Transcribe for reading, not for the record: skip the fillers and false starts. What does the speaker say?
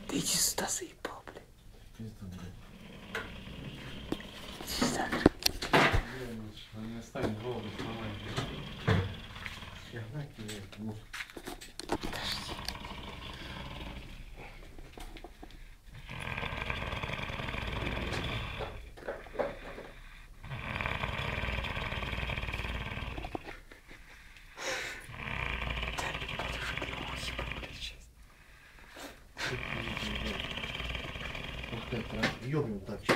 Ты иди сюда, заебал, блядь. Пизда, блядь. Иди сюда. Не оставим голову сломать. Я знаю, тебе муж. Подожди. Вот это, ёбнем так, что